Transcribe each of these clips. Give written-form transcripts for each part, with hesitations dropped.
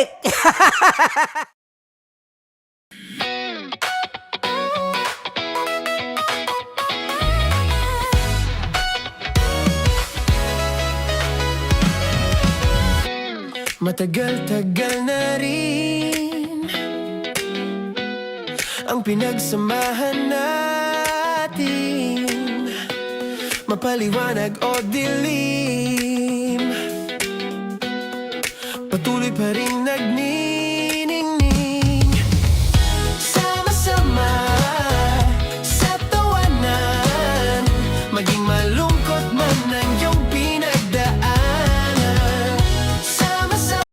Music! Matagal-tagal na rin ang pinagsamahan natin, mapaliwanag o dilim, patuloy pa rin nagniningning. Sama-sama sa tawanan, maging malungkot man ang iyong pinagdaanan. Sama-sama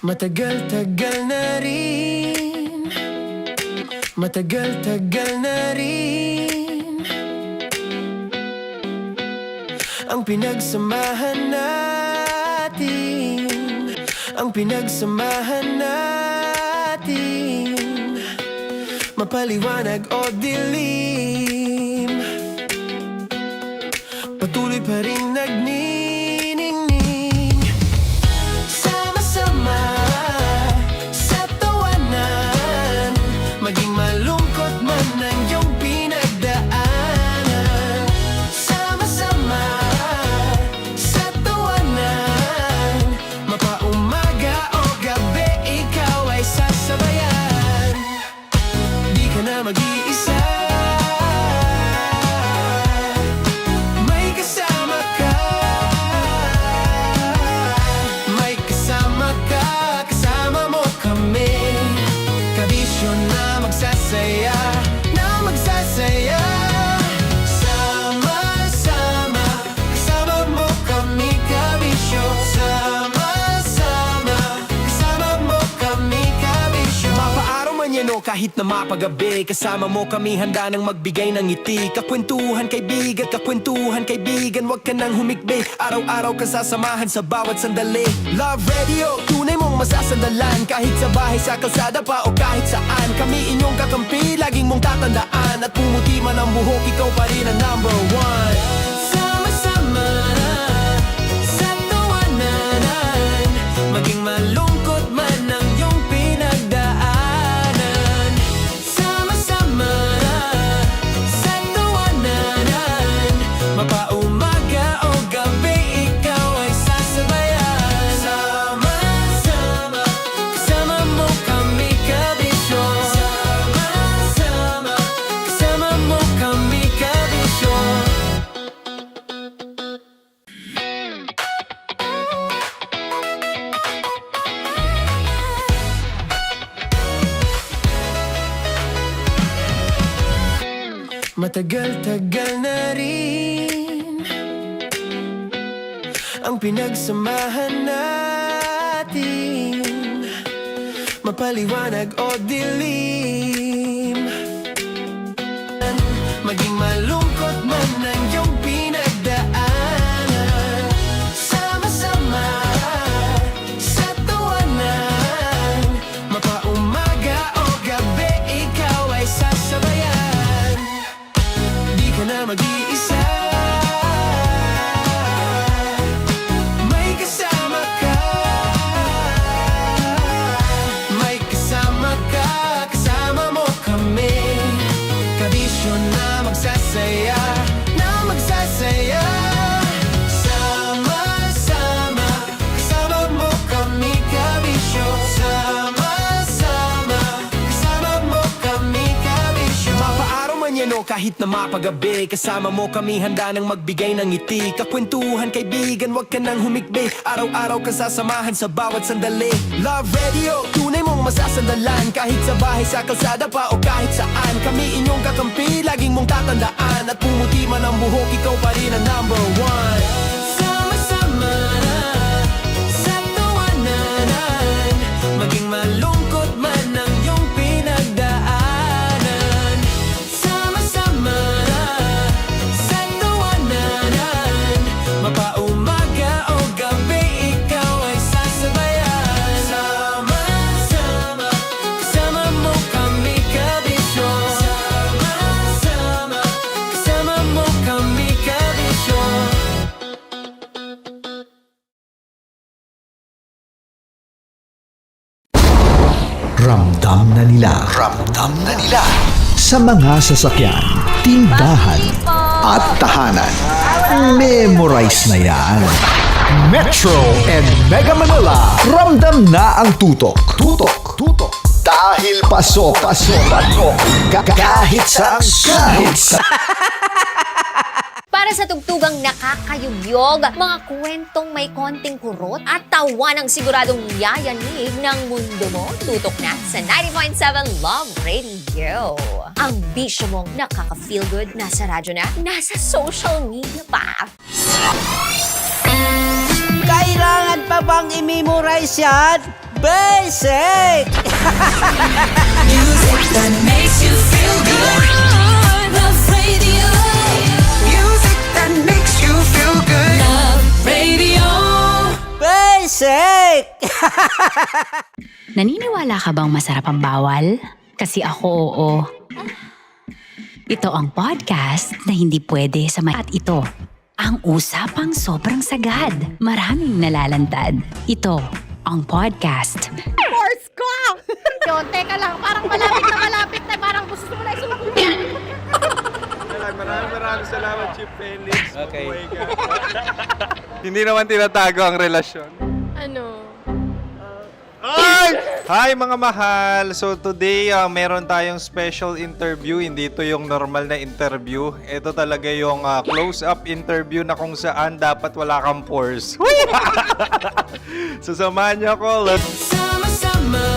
Matagal-tagal na rin, matagal-tagal na rin ang pinagsamahan natin, ang pinagsamahan natin, mapaliwanag o dilim, patuloy pa rin nagniningning. Sama-sama sa tawanan, maging malungkot man ang iyong pinagdaanan. Sama-sama sa tawanan, mapaumaga o gabi, ikaw ay sasabayan. Di ka na mag-iisa, may kasama ka, may kasama ka, kasama mo kami. Kabisyo na magsasaya, na magsasaya. Sama-sama, kasama mo kami, kabisyo. Sama-sama, kasama mo kami, kabisyo. Mapaaraw man yan o kahit na mapagabi, kasama mo kami, handa nang magbigay ng ngiti. Kakwentuhan kaibigan, kakwentuhan kaibigan, wag ka nang humikbi. Araw-araw ka sasamahan sa bawat sandali. Love Radio, tunay mong masasandalan, kahit sa bahay, sa kalsada pa o kahit saan. Kami inyong kakampi, laging mong tatandaan, at pumuti man ang buhok, ikaw pa rin ang number one. Sama-sama sa tawanan, maging malungkot man ang iyong pinagdaanan. Sama-sama sa tawanan, mapaumaga o gabi, ikaw ay sasabayan. Sama-sama, kasama mo kami, kabisyo. Sama-sama, kasama mo kami, kabisyo. Matagal-tagal na rin ang pinagsamahan natin, mapaliwanag o dilim, maging malungkot man ang iyong pinagdaanan. Sama-sama sa tawanan, mapaumaga o gabi, ikaw ay sasabayan. Di ka na mag-iisa, may kasama ka, may kasama ka, kasama mo kami. Kabisyo na magsasaya, na magsasaya. Sama-sama, kasama mo kami, kabisyo. Sama-sama, kasama mo kami, kabisyo. Mapaaraw man yan o kahit na mapagabi, kasama mo kami, handa nang magbigay ng ngiti. Kakwentuhan kaibigan, wag ka nang humikbi. Araw-araw ka sasamahan sa bawat sandali. Love Radio, tunay mong inyong masasandalan. Kahit sa bahay, sa kalsada pa o kahit saan, kami inyong kakampi, laging mong tatandaan. At pumuti man ang buhok, ikaw pa rin ang number one. Sama-sama sa tawanan, maging malungkot man ang iyong pinagdaanan. Sama-sama sa tawanan, mapaumaga o gabi, ikaw ay sasabayan. Sama-sama, kasama mo kami kabisyo. Sama-sama, kasama mo kami kabisyo. Ramdam na nila sa mga sasakyan, tindahan at tahanan. Memorize na yan. Metro and Mega Manila, ramdam na ang tutok. Dahil paso. Kahit saan. Para sa tugtugang nakakayugyog, mga kwentong may konting kurot at tawa ng siguradong yayanig ng mundo mo, tutok na sa 90.7 Love Radio. Ang bisyo mong nakaka-feel good, nasa radyo na, nasa social media pa. Kailangan pa bang i-memorize yan? Basic! Music that makes you feel good. Love Radio. Music that makes you feel good. Love Radio. Basic! Naniniwala ka bang masarap ang bawal? Kasi ako, oo. Ito ang podcast na hindi pwede sa At ito, ang usapang sobrang sagad. Maraming nalalantad. Ito, ang podcast. Force ko! Yun, teka lang, parang malapit na, parang gusto mo na isumakot. Maraming salamat, Chief Felix. Okay. Hindi naman tinatago ang relasyon. Ano? Hi mga mahal! So today, meron tayong special interview. Hindi ito yung normal na interview. Ito talaga yung close-up interview na kung saan dapat wala kang pores. So samahan niyo ako. Sama-sama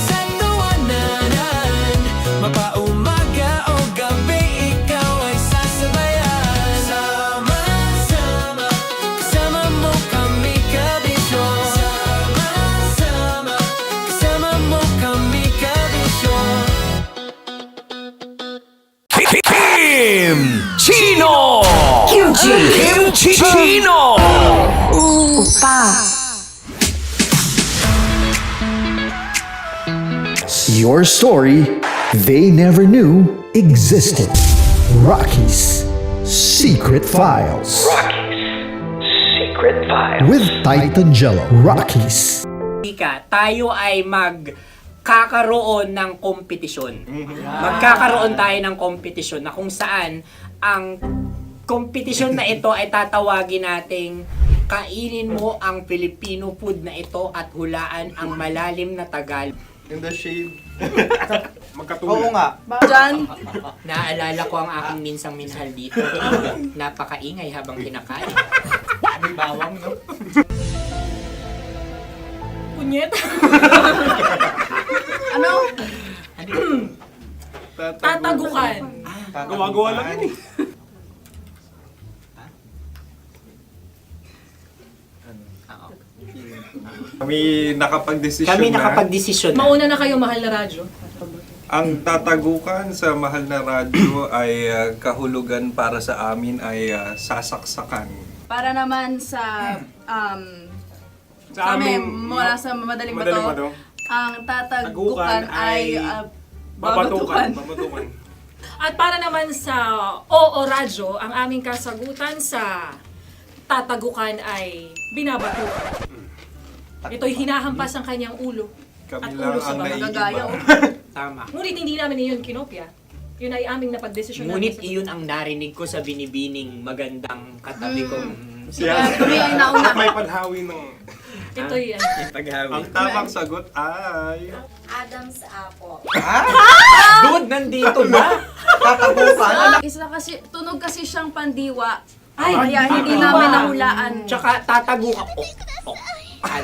sa tawanan, mapaumaga o gabi, ikaw ay sasabayan. Sama-sama, kasama mo kami kabisyo. Sama-sama, kasama mo kami kabisyo. Kim Chino! Kim Chino! Your story they never knew existed. Rocky's Secret Files. With Titan Jello. Rocky's. Tayo ay magkakaroon ng kompetisyon. Magkakaroon tayo ng kompetisyon na kung saan ang kompetisyon na ito ay tatawagin nating kainin mo ang Filipino food na ito at hulaan ang malalim na Tagalog. In the shade. Oo nga. Naaalala ko ang aking minsang minahal dito. Napakaingay habang kinakain. May bawang, no? Punyet. Ano? Tatagukan. Gawa-gawa lang yun eh. Kami nakapag-desisyon na. Mauna na kayo, mahal na radyo. Ang tatagukan sa mahal na radyo ay kahulugan para sa amin ay sasaksakan. Para naman sa amin, mula sa madaling bato, ang tatagukan ay babatukan. At para naman sa Oo Radyo, ang aming kasagutan sa tatagukan ay binabatukan. Ito'y hinahampas ang kanyang ulo. Kami At lang ulo sa ang gagaya. Tama. Ngunit hindi namin iyon kinopya. Yun ay aming napagdesisyon. Ngunit iyon ang narinig ko sa binibining magandang katabi kong Kami ay nauna. May paghawi ng... Ito'y Ang tamang sagot ay... Adam's apple. Dude, nandito ba? Tatagukan. Isa kasi, tunog kasi siyang pandiwa. Ay, Kaya hindi namin nahulaan. Tsaka tatagukan. Adam